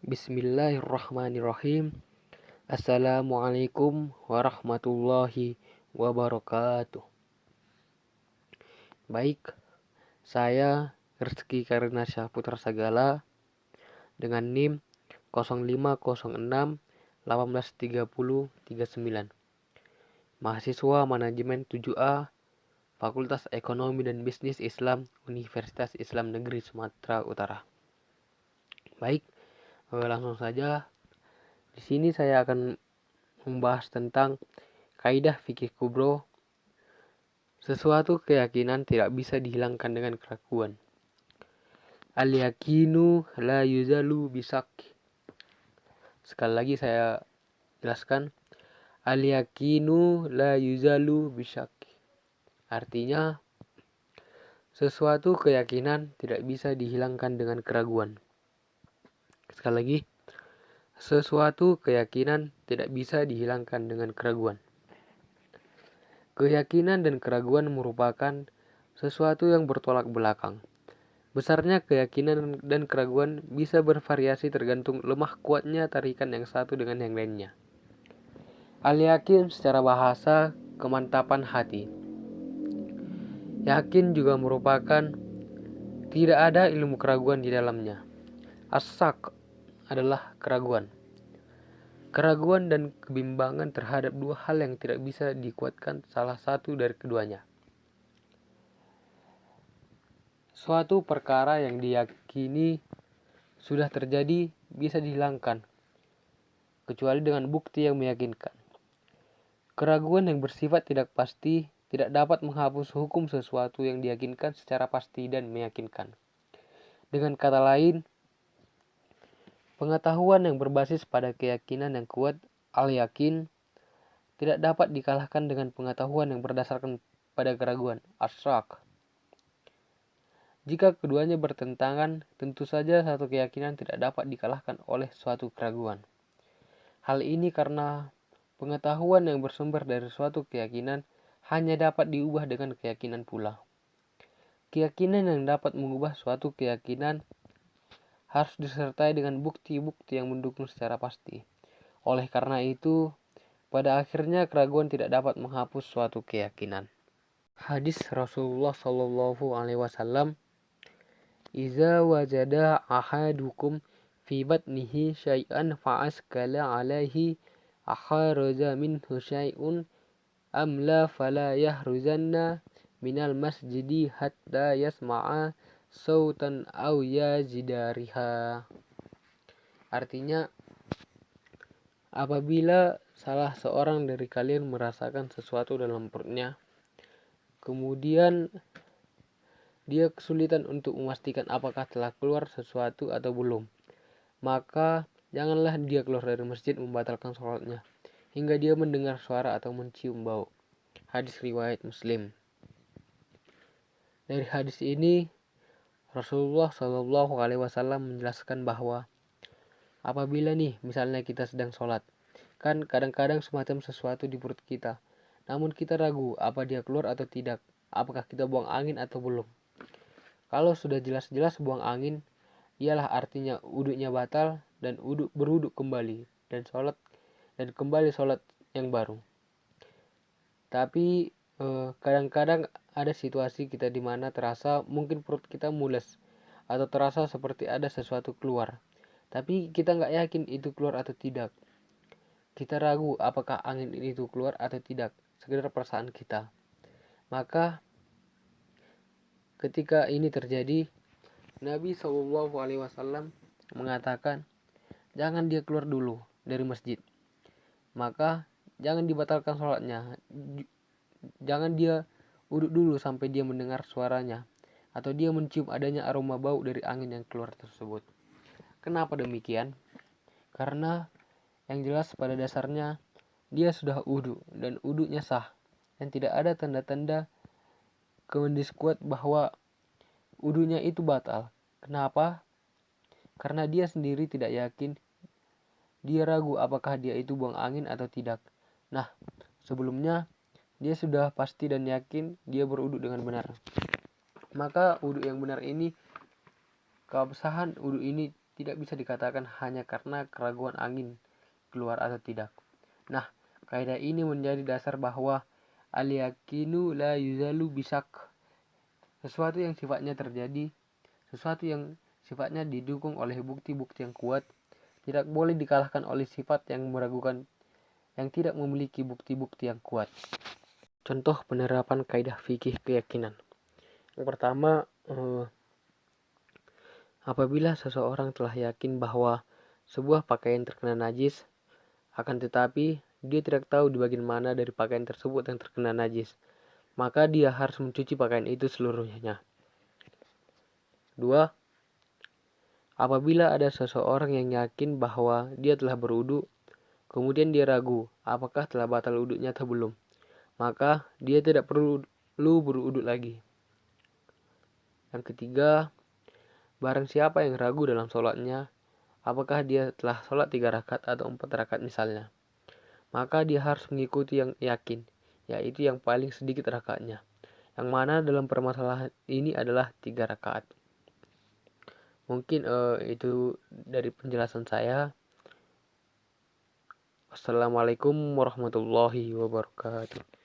Bismillahirrahmanirrahim. Assalamualaikum warahmatullahi wabarakatuh. Baik, saya Rizky Karina Syahputra Sagala dengan NIM 0506 183039. Mahasiswa Manajemen 7A Fakultas Ekonomi dan Bisnis Islam Universitas Islam Negeri Sumatera Utara. Baik, langsung saja. Di sini saya akan membahas tentang kaidah fikih kubro. Sesuatu keyakinan tidak bisa dihilangkan dengan keraguan. Al-yakinu la yuzalu bisakki. Sekali lagi saya jelaskan. Al-yakinu la yuzalu bisakki. Artinya, sesuatu keyakinan tidak bisa dihilangkan dengan keraguan. Sekali lagi, sesuatu keyakinan tidak bisa dihilangkan dengan keraguan. Keyakinan dan keraguan merupakan sesuatu yang bertolak belakang. Besarnya keyakinan dan keraguan bisa bervariasi tergantung lemah kuatnya tarikan yang satu dengan yang lainnya. Al-yakin secara bahasa kemantapan hati. Yakin juga merupakan tidak ada ilmu keraguan di dalamnya. As-sak adalah keraguan. Keraguan dan kebimbangan terhadap dua hal yang tidak bisa dikuatkan salah satu dari keduanya. Suatu perkara yang diyakini sudah terjadi bisa dihilangkan, kecuali dengan bukti yang meyakinkan. Keraguan yang bersifat tidak pasti tidak dapat menghapus hukum sesuatu yang diyakinkan secara pasti dan meyakinkan. Dengan kata lain, pengetahuan yang berbasis pada keyakinan yang kuat, al-yakin, tidak dapat dikalahkan dengan pengetahuan yang berdasarkan pada keraguan, as-sak. Jika keduanya bertentangan, tentu saja satu keyakinan tidak dapat dikalahkan oleh suatu keraguan. Hal ini karena pengetahuan yang bersumber dari suatu keyakinan hanya dapat diubah dengan keyakinan pula. Keyakinan yang dapat mengubah suatu keyakinan harus disertai dengan bukti-bukti yang mendukung secara pasti. Oleh karena itu, pada akhirnya keraguan tidak dapat menghapus suatu keyakinan. Hadis Rasulullah Shallallahu Alaihi Wasallam, "Iza wajada ahadukum fi batnihi syai'an fa'askala alaihi akharaja minhu syai'un amla fala yahruzanna minal masjidi hatta yasma'a sautan au yazidariha." Artinya, apabila salah seorang dari kalian merasakan sesuatu dalam perutnya, kemudian dia kesulitan untuk memastikan apakah telah keluar sesuatu atau belum, maka janganlah dia keluar dari masjid membatalkan sholatnya hingga dia mendengar suara atau mencium bau. Hadis riwayat Muslim. Dari hadis ini, Rasulullah Shallallahu Alaihi Wasallam menjelaskan bahwa apabila nih misalnya kita sedang sholat, kan kadang-kadang semacam sesuatu di perut kita, namun kita ragu apa dia keluar atau tidak, apakah kita buang angin atau belum. Kalau sudah jelas-jelas buang angin, ialah artinya wuduknya batal dan berwuduk kembali dan kembali sholat yang baru. Tapi kadang-kadang ada situasi kita di mana terasa mungkin perut kita mules atau terasa seperti ada sesuatu keluar, tapi kita nggak yakin itu keluar atau tidak. Kita ragu apakah angin itu keluar atau tidak, sekedar perasaan kita. Maka ketika ini terjadi, Nabi Shallallahu Alaihi Wasallam mengatakan, jangan dia keluar dulu dari masjid. Maka jangan dibatalkan sholatnya. Jangan dia uduk dulu sampai dia mendengar suaranya atau dia mencium adanya aroma bau dari angin yang keluar tersebut. Kenapa demikian? Karena yang jelas pada dasarnya dia sudah uduk dan uduknya sah dan tidak ada tanda-tanda kemendiskuat bahwa uduknya itu batal. Kenapa? Karena dia sendiri tidak yakin, dia ragu apakah dia itu buang angin atau tidak. Nah, sebelumnya dia sudah pasti dan yakin dia beruduk dengan benar. Maka uduk yang benar ini, keabsahan uduk ini tidak bisa dikatakan hanya karena keraguan angin keluar atau tidak. Nah, kaidah ini menjadi dasar bahwa al-yakinu la yuzalu bisak. Sesuatu yang sifatnya terjadi, sesuatu yang sifatnya didukung oleh bukti-bukti yang kuat, tidak boleh dikalahkan oleh sifat yang meragukan yang tidak memiliki bukti-bukti yang kuat. Contoh penerapan kaidah fikih keyakinan. Yang pertama, apabila seseorang telah yakin bahwa sebuah pakaian terkena najis, akan tetapi dia tidak tahu di bagian mana dari pakaian tersebut yang terkena najis, maka dia harus mencuci pakaian itu seluruhnya. 2. Apabila ada seseorang yang yakin bahwa dia telah berwudu, kemudian dia ragu apakah telah batal wudunya atau belum, maka dia tidak perlu berwudu lagi. Yang ketiga, barang siapa yang ragu dalam sholatnya, apakah dia telah sholat 3 rakaat atau 4 rakaat misalnya, maka dia harus mengikuti yang yakin, yaitu yang paling sedikit rakaatnya, yang mana dalam permasalahan ini adalah 3 rakaat. Mungkin itu dari penjelasan saya. Wassalamualaikum warahmatullahi wabarakatuh.